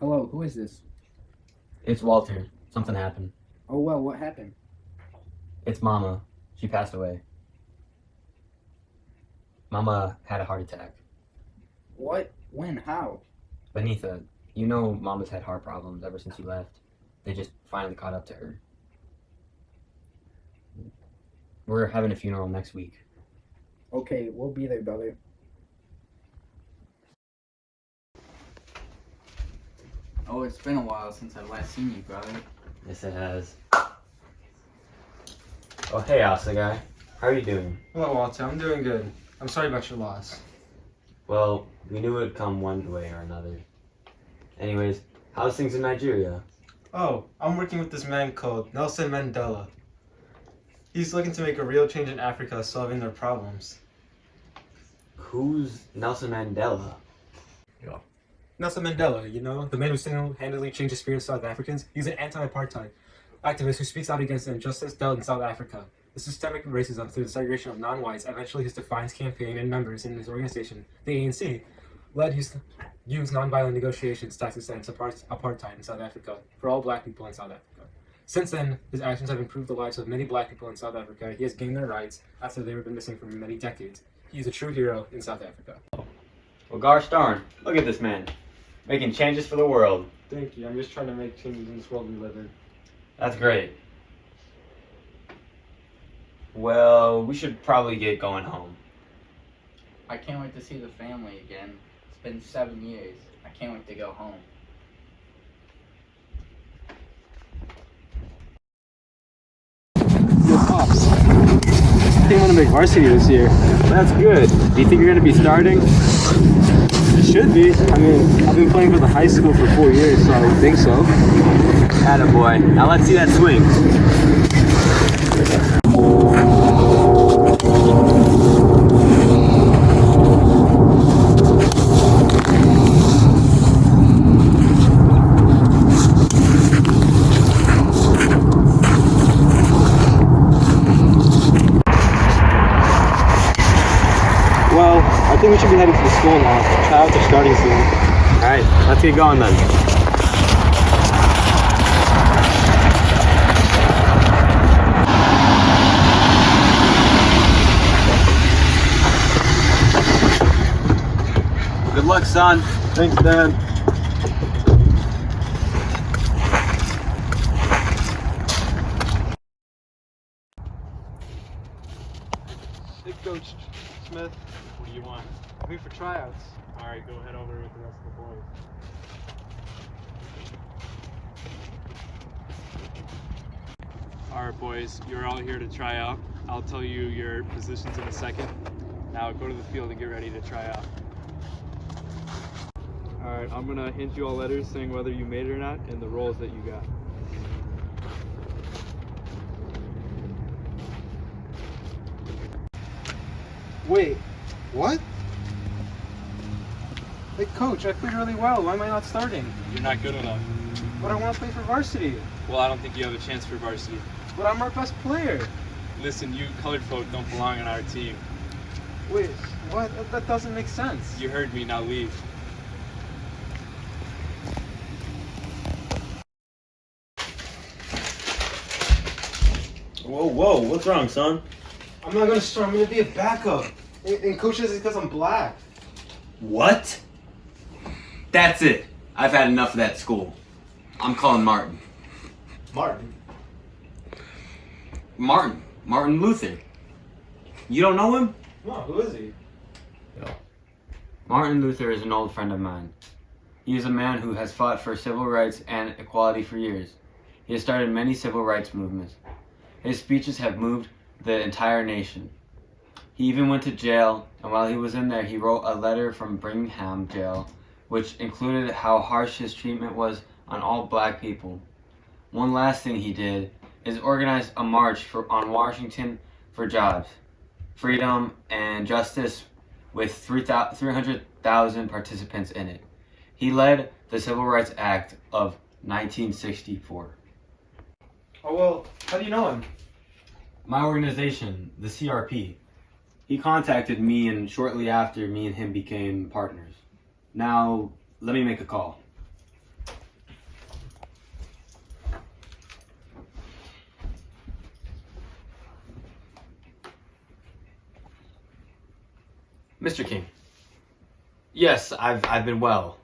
Hello, who is this? It's Walter. Something happened. Oh, well, what happened? It's Mama. She passed away. Mama had a heart attack. What? When? How? Benita, you know Mama's had heart problems ever since you left. They just finally caught up to her. We're having a funeral next week. Okay, we'll be there, brother. Oh, it's been a while since I've last seen you, brother. Yes, it has. Oh, hey, Asa guy. How are you doing? Hello, Walter. I'm doing good. I'm sorry about your loss. Well, we knew it would come one way or another. Anyways, how's things in Nigeria? Oh, I'm working with this man called Nelson Mandela. He's looking to make a real change in Africa, solving their problems. Who's Nelson Mandela? Nelson Mandela, you know, the man who single-handedly changed the spirit of South Africans. He's an anti-apartheid activist who speaks out against the injustice dealt in South Africa. The systemic racism through the segregation of non-whites. Eventually, his Defiance campaign and members in his organization, the ANC, used non-violent negotiations to extend apartheid in South Africa for all black people in South Africa. Since then, his actions have improved the lives of many black people in South Africa. He has gained their rights after they have been missing for many decades. He is a true hero in South Africa. Well, gosh darn, look at this man. Making changes for the world. Thank you. I'm just trying to make changes in this world we live in. That's great. Well, we should probably get going home. I can't wait to see the family again. It's been 7 years. I can't wait to go home. Yo, Pops. I think I'm gonna make varsity this year. That's good. Do you think you're going to be starting? It should be. I mean, I've been playing for the high school for 4 years, so I would think so. Attaboy. Now let's see that swing. Well, I think we should be heading to the school now. Tryouts are starting soon. Alright, let's get going then. Good luck, son. Thanks, Dad. Hey, Coach Smith. What do you want? I'm here for tryouts. All right, go head over with the rest of the boys. All right, boys, you're all here to try out. I'll tell you your positions in a second. Now go to the field and get ready to try out. All right, I'm gonna hand you all letters saying whether you made it or not and the roles that you got. Wait, what? Hey, Coach, I played really well. Why am I not starting? You're not good enough. But I want to play for varsity. Well, I don't think you have a chance for varsity. But I'm our best player. Listen, you colored folk don't belong on our team. Wait, what? That doesn't make sense. You heard me, now leave. Whoa, what's wrong, son? I'm not gonna start. I'm gonna be a backup. And Coach says it's because I'm black. What? That's it. I've had enough of that school. I'm calling Martin. Martin. Martin Luther. You don't know him? No, who is he? Martin Luther is an old friend of mine. He is a man who has fought for civil rights and equality for years. He has started many civil rights movements. His speeches have moved the entire nation. He even went to jail, and while he was in there, he wrote a letter from Birmingham jail, which included how harsh his treatment was on all black people. One last thing he did is organize a march on Washington for jobs, freedom, and justice with 300,000 participants in it. He led the Civil Rights Act of 1964. Oh, well, how do you know him? My organization, the CRP. He contacted me, and shortly after, me and him became partners. Now, let me make a call. Mr. King. Yes, I've been well.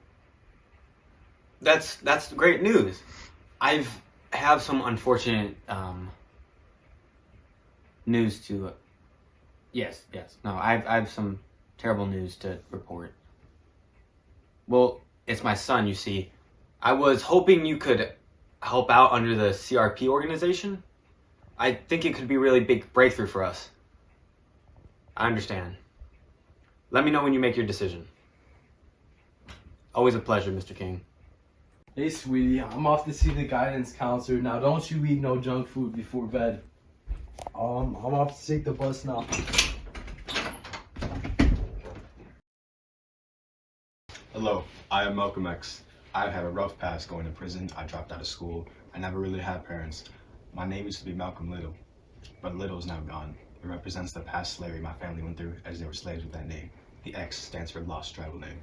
That's great news. I've have some unfortunate news to. Yes. No, I've some terrible news to report. Well, it's my son, you see. I was hoping you could help out under the CRP organization. I think it could be a really big breakthrough for us. I understand. Let me know when you make your decision. Always a pleasure, Mr. King. Hey, sweetie, I'm off to see the guidance counselor. Now, don't you eat no junk food before bed. I'm off to take the bus now. Hello, I am Malcolm X. I've had a rough past going to prison. I dropped out of school. I never really had parents. My name used to be Malcolm Little, but Little is now gone. It represents the past slavery my family went through as they were slaves with that name. The X stands for Lost Tribal Name.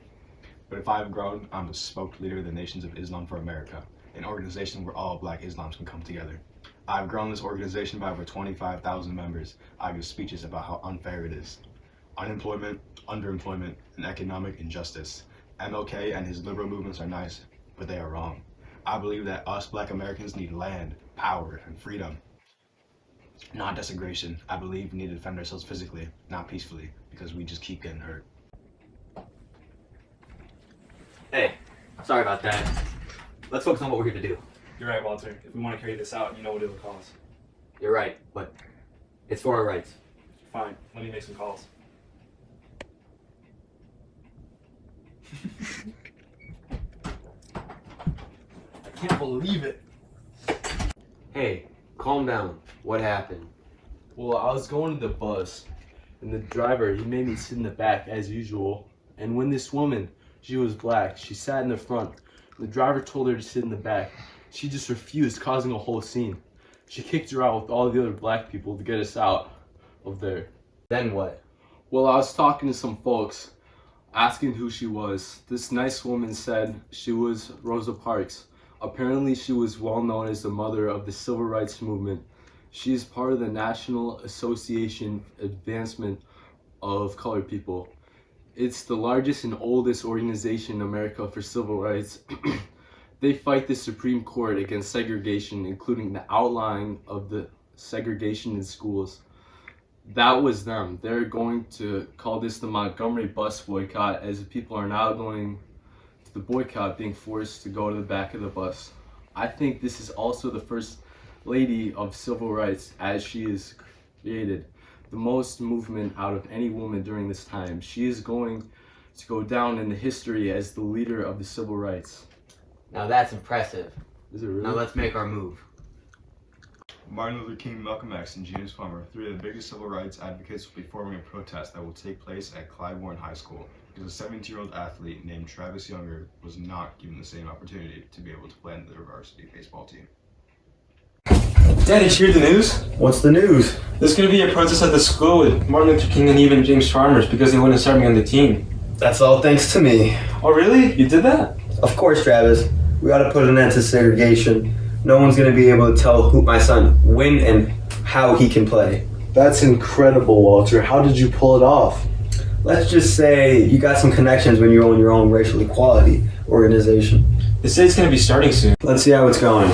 But if I've grown, I'm the spoked leader of the Nations of Islam for America, an organization where all black Islams can come together. I've grown this organization by over 25,000 members. I give speeches about how unfair it is. Unemployment, underemployment, and economic injustice. MLK and his liberal movements are nice, but they are wrong. I believe that us black Americans need land, power, and freedom. Not desegregation. I believe we need to defend ourselves physically, not peacefully, because we just keep getting hurt. Hey, sorry about that. Let's focus on what we're here to do. You're right, Walter. If we want to carry this out, you know what it'll cost. You're right, but it's for our rights. Fine, let me make some calls. I can't believe it. Hey, calm down. What happened? Well, I was going to the bus, and the driver, he made me sit in the back as usual. And when this woman, she was black, she sat in the front. The driver told her to sit in the back. She just refused, causing a whole scene. She kicked her out with all the other black people to get us out of there. Then what? Well, I was talking to some folks, asking who she was. This nice woman said she was Rosa Parks. Apparently, she was well known as the mother of the Civil Rights Movement. She is part of the National Association Advancement of Colored People. It's the largest and oldest organization in America for civil rights. They fight the Supreme Court against segregation, including the outline of the segregation in schools. That was them. They're going to call this the Montgomery bus boycott, as the people are now going to the boycott, being forced to go to the back of the bus. I think this is also the first lady of civil rights, as she is created the most movement out of any woman during this time. She is going to go down in the history as the leader of the civil rights. Now that's impressive. Is it really? Now let's make our move. Martin Luther King, Malcolm X, and James Farmer, three of the biggest civil rights advocates, will be forming a protest that will take place at Clyde Warren High School because a 17-year-old athlete named Travis Younger was not given the same opportunity to be able to play in the varsity baseball team. Dad, did you hear the news? What's the news? There's going to be a protest at the school with Martin Luther King and even James Farmers because they wouldn't start me on the team. That's all thanks to me. Oh, really? You did that? Of course, Travis. We gotta put an end to segregation. No one's gonna be able to tell who my son when and how he can play. That's incredible, Walter. How did you pull it off? Let's just say you got some connections when you own your own racial equality organization. They say it's going to be starting soon. Let's see how it's going.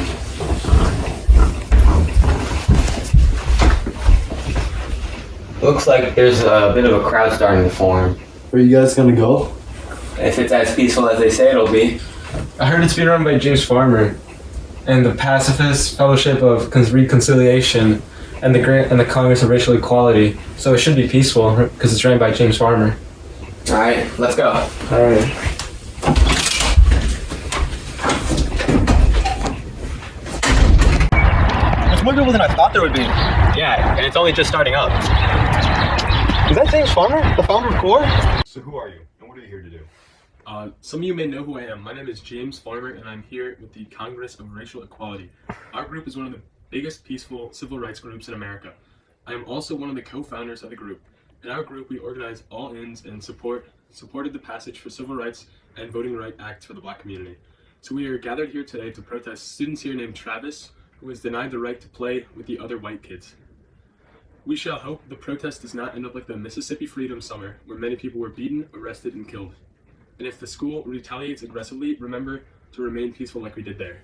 Looks like there's a bit of a crowd starting to form. Are you guys gonna go? If it's as peaceful as they say it'll be. I heard it's being run by James Farmer and the Pacifist Fellowship of Reconciliation and the Congress of Racial Equality. So it should be peaceful because it's ran by James Farmer. All right, let's go. All right. There's more people than I thought there would be. Yeah, and it's only just starting up. Is that James Farmer, the founder of CORE? So who are you, and what are you here to do? Some of you may know who I am. My name is James Farmer, and I'm here with the Congress of Racial Equality. Our group is one of the biggest peaceful civil rights groups in America. I am also one of the co-founders of the group. In our group, we organize all ends and supported the passage for civil rights and voting right acts for the black community. So we are gathered here today to protest students here named Travis, who was denied the right to play with the other white kids. We shall hope the protest does not end up like the Mississippi Freedom Summer, where many people were beaten, arrested, and killed. And if the school retaliates aggressively, remember to remain peaceful like we did there.